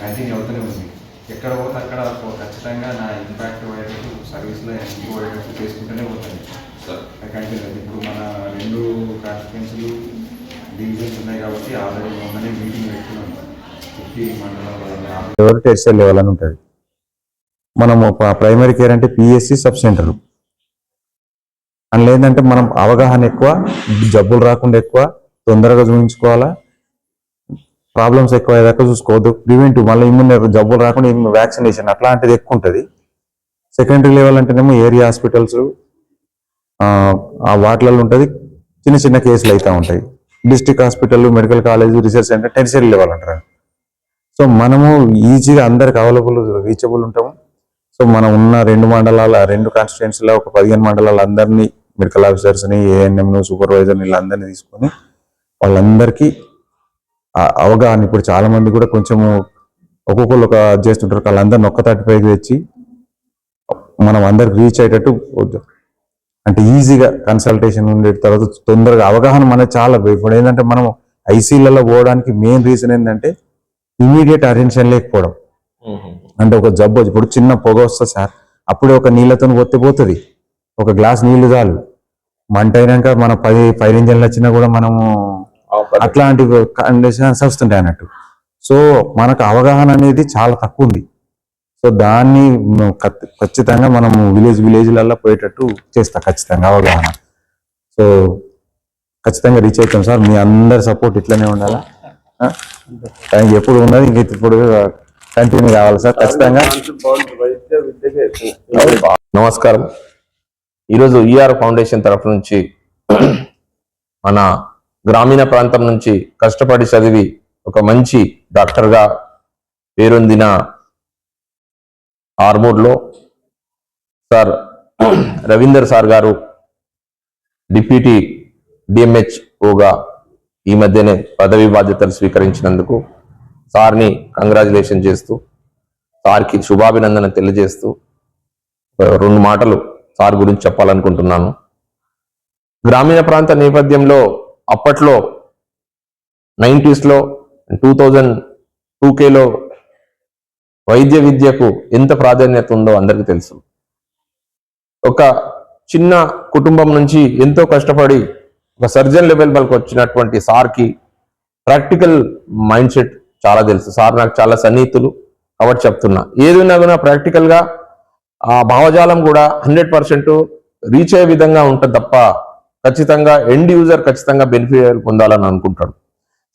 Continue అవుతూనే ఉంది. ఎక్కడ పోతే అక్కడ ఖచ్చితంగా నా ఇంపాక్ట్ అయ్యేటట్టు సర్వీస్లో ఇంప్రూవ్ అయ్యేటట్టు చేసుకుంటూనే పోతాను కంటిన్యూ. ఇప్పుడు మన 2 కాన్స్టిట్యున్సీలు డివిజన్స్ ఉన్నాయి కాబట్టి ఆల్రెడీ మొన్ననే మీటింగ్ పెట్టుకున్నాం. 50 మండలాల టెర్షియరీ లెవెల్ అని ఉంటుంది. మనం ప్రైమరీ కేర్ అంటే పిఎస్సి సబ్ సెంటర్. అందులో ఏంటంటే మనం అవగాహన ఎక్కువ, జబ్బులు రాకుండా ఎక్కువ, తొందరగా చూపించుకోవాలా, ప్రాబ్లమ్స్ ఎక్కువ అయ్యేదాకా చూసుకోవద్దు. ప్రివెంటివ్ మళ్ళీ ఇమ్యూనరీ జబ్బులు రాకుండా వ్యాక్సినేషన్ అట్లాంటిది ఎక్కువ ఉంటుంది. సెకండరీ లెవెల్ అంటేనేమో ఏరియా హాస్పిటల్స్ ఆ వాటిలలో ఉంటుంది. చిన్న చిన్న కేసులు అయితే ఉంటాయి. District hospital, medical college, research centre tertiary level అంటారు. సో మనము ఈజీగా అందరికి అవైలబుల్ రీచబుల్ ఉంటాము. సో మనం ఉన్న 2 మండలాల 2 కాన్స్టిట్యుయెన్సీలో ఒక 15 మండలాల అందరినీ మెడికల్ ఆఫీసర్స్ని, ఏఎన్ఎంను, సూపర్వైజర్ని వీళ్ళందరినీ తీసుకొని వాళ్ళందరికీ అవగాహన. ఇప్పుడు చాలా మంది కూడా కొంచెము ఒక్కొక్కరు ఒక చేస్తుంటారు. వాళ్ళందరిని ఒక్క తాటిపైకి తెచ్చి మనం అందరికి రీచ్ అయ్యేటట్టు అంటే ఈజీగా కన్సల్టేషన్ ఉండే తర్వాత తొందరగా అవగాహన మనకి చాలా. ఇప్పుడు ఏంటంటే మనం ఐసీలలో పోవడానికి మెయిన్ రీజన్ ఏంటంటే ఇమీడియట్ అటెన్షన్ లేకపోవడం. అంటే ఒక జబ్బు ఇప్పుడు చిన్న పొగ వస్తుంది సార్, అప్పుడే ఒక నీళ్ళతో పోతుంది. ఒక గ్లాస్ నీళ్లు చాలు. మంట అయినాక మన 10 ఫైర్ ఇంజన్లు వచ్చినా కూడా మనము అట్లాంటి కండిషన్స్ వస్తుంటాయి అన్నట్టు. సో మనకు అవగాహన అనేది చాలా తక్కువ ఉంది. సో దాన్ని ఖచ్చితంగా మనము విలేజ్లలో పోయేటట్టు చేస్తా ఖచ్చితంగా అవగాహన. సో ఖచ్చితంగా రీచ్ అవుతాం సార్. మీ అందరి సపోర్ట్ ఇట్లనే ఉండాలా. Thank you. ఎప్పుడు ఉన్నది ఇంక ఇప్పుడు కంటిన్యూ కావాలి సార్ ఖచ్చితంగా. నమస్కారం. ఈరోజు ఈఆర్ ఫౌండేషన్ తరఫు నుంచి మన గ్రామీణ ప్రాంతం నుంచి కష్టపడి చదివి ఒక మంచి డాక్టర్గా పేరొందిన ఆర్మూర్లో సార్ రవీందర్ సార్ గారు డిప్యూటీ డిఎంహెచ్ఓగా ఈ మధ్యనే పదవి బాధ్యతలు స్వీకరించినందుకు సార్ని కంగ్రాచులేషన్ చేస్తూ, సార్కి శుభాభినందన తెలియజేస్తూ 2 మాటలు సార్ గురించి చెప్పాలనుకుంటున్నాను. గ్రామీణ ప్రాంత నేపథ్యంలో అప్పట్లో 90sలో 2002లో వైద్య విద్యకు ఎంత ప్రాధాన్యత ఉందో అందరికీ తెలుసు. ఒక చిన్న కుటుంబం నుంచి ఎంతో కష్టపడి ఒక సర్జన్ లెవెల్ వరకు వచ్చినటువంటి సార్కి ప్రాక్టికల్ మైండ్ సెట్ చాలా తెలుసు. సార్ నాకు చాలా సన్నిహితులు కాబట్టి చెప్తున్నా. ఏదైనా కూడా ప్రాక్టికల్గా ఆ భావజాలం కూడా 100% రీచ్ అయ్యే విధంగా ఉంటుంది తప్ప ఖచ్చితంగా ఎండ్ యూజర్ ఖచ్చితంగా బెనిఫిట్ పొందాలని అనుకుంటాడు.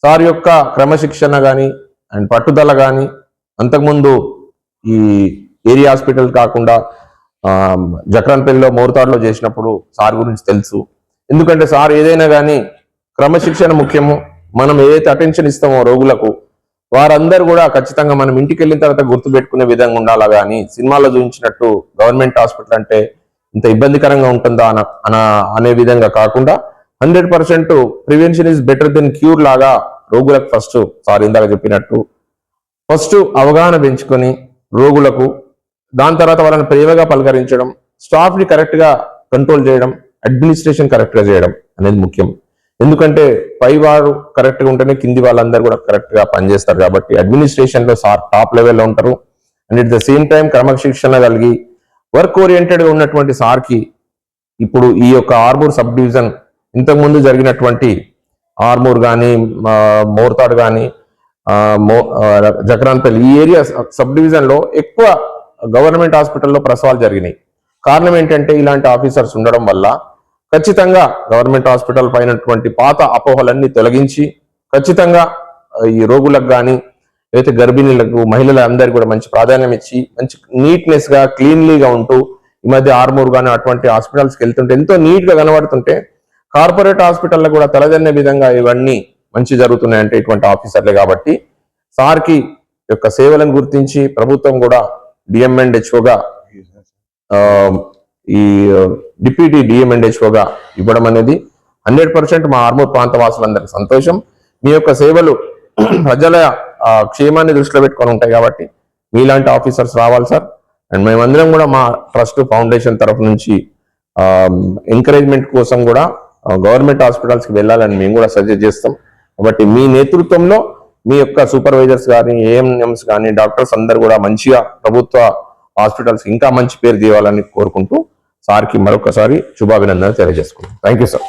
సార్ యొక్క క్రమశిక్షణ కానీ అండ్ పట్టుదల కానీ అంతకుముందు ఈ ఏరియా హాస్పిటల్ కాకుండా జక్రాన్పల్లిలో మోర్తాడ్లో చేసినప్పుడు సార్ గురించి తెలుసు. ఎందుకంటే సార్ ఏదైనా కానీ క్రమశిక్షణ ముఖ్యము. మనం ఏదైతే అటెన్షన్ ఇస్తామో రోగులకు వారందరూ కూడా ఖచ్చితంగా మనం ఇంటికి వెళ్ళిన తర్వాత గుర్తుపెట్టుకునే విధంగా ఉండాలా. కానీ సినిమాలో చూపించినట్టు గవర్నమెంట్ హాస్పిటల్ అంటే ఇంత ఇబ్బందికరంగా ఉంటుందా అనే విధంగా కాకుండా 100% prevention is better than cure లాగా రోగులకు ఫస్ట్ సార్ ఇందాక చెప్పినట్టు ఫస్ట్ అవగాహన పెంచుకొని రోగులకు, దాని తర్వాత వాళ్ళని ప్రేమగా పలకరించడం, స్టాఫ్ని కరెక్ట్గా కంట్రోల్ చేయడం, అడ్మినిస్ట్రేషన్ కరెక్ట్గా చేయడం అనేది ముఖ్యం. ఎందుకంటే పై వారు కరెక్ట్గా ఉంటేనే కింది వాళ్ళందరూ కూడా కరెక్ట్గా పనిచేస్తారు. కాబట్టి అడ్మినిస్ట్రేషన్లో సార్ టాప్ లెవెల్లో ఉంటారు. And at the same time క్రమశిక్షణ కలిగి వర్క్ ఓరియంటెడ్గా ఉన్నటువంటి సార్కి ఇప్పుడు ఈ యొక్క ఆర్మూర్ సబ్ డివిజన్ ఇంతకుముందు జరిగినటువంటి ఆర్మూర్ కానీ మోర్తాడ్ కానీ జక్రాన్పల్లి ఈ ఏరియా సబ్ డివిజన్లో ఎక్కువ గవర్నమెంట్ హాస్పిటల్లో ప్రసవాలు జరిగినాయి. కారణం ఏంటంటే ఇలాంటి ఆఫీసర్స్ ఉండడం వల్ల ఖచ్చితంగా గవర్నమెంట్ హాస్పిటల్ పైనటువంటి పాత అపోహలన్నీ తొలగించి ఖచ్చితంగా ఈ రోగులకు కానీ అయితే గర్భిణీలకు, మహిళలందరికీ కూడా మంచి ప్రాధాన్యం ఇచ్చి మంచి నీట్నెస్గా క్లీన్లీగా ఉంటూ ఈ మధ్య ఆర్మూర్ కానీ అటువంటి హాస్పిటల్స్కి వెళ్తుంటే ఎంతో నీట్ గా కనబడుతుంటే కార్పొరేట్ హాస్పిటల్లో కూడా తలదన్నే విధంగా ఇవన్నీ మంచి జరుగుతున్నాయంటే ఇటువంటి ఆఫీసర్లే. కాబట్టి సార్కి యొక్క సేవలను గుర్తించి ప్రభుత్వం కూడా డిఎంఎండ్హెచ్ఓగా ఈ డిప్యూటీ డిఎంఎండ్హెచ్ఓగా ఇవ్వడం అనేది 100% మా ఆర్మూర్ ప్రాంత వాసులందరికీ సంతోషం. మీ యొక్క సేవలు ప్రజల క్షేమాన్ని దృష్టిలో పెట్టుకొని ఉంటాయి కాబట్టి మీలాంటి ఆఫీసర్స్ రావాలి సార్. అండ్ మేమందరం కూడా మా ట్రస్ట్ ఫౌండేషన్ తరఫు నుంచి ఎంకరేజ్మెంట్ కోసం కూడా గవర్నమెంట్ హాస్పిటల్స్కి వెళ్ళాలని మేము కూడా సజెస్ట్ చేస్తాం. కాబట్టి మీ నేతృత్వంలో మీ యొక్క సూపర్వైజర్స్ కానీ ఏఎంఎంస్ కానీ డాక్టర్స్ అందరు కూడా మంచిగా ప్రభుత్వ హాస్పిటల్స్ ఇంకా మంచి పేరు తీయాలని కోరుకుంటూ సార్కి మరొకసారి శుభాభినందనలు తెలియజేసుకుంటాం. Thank you sir.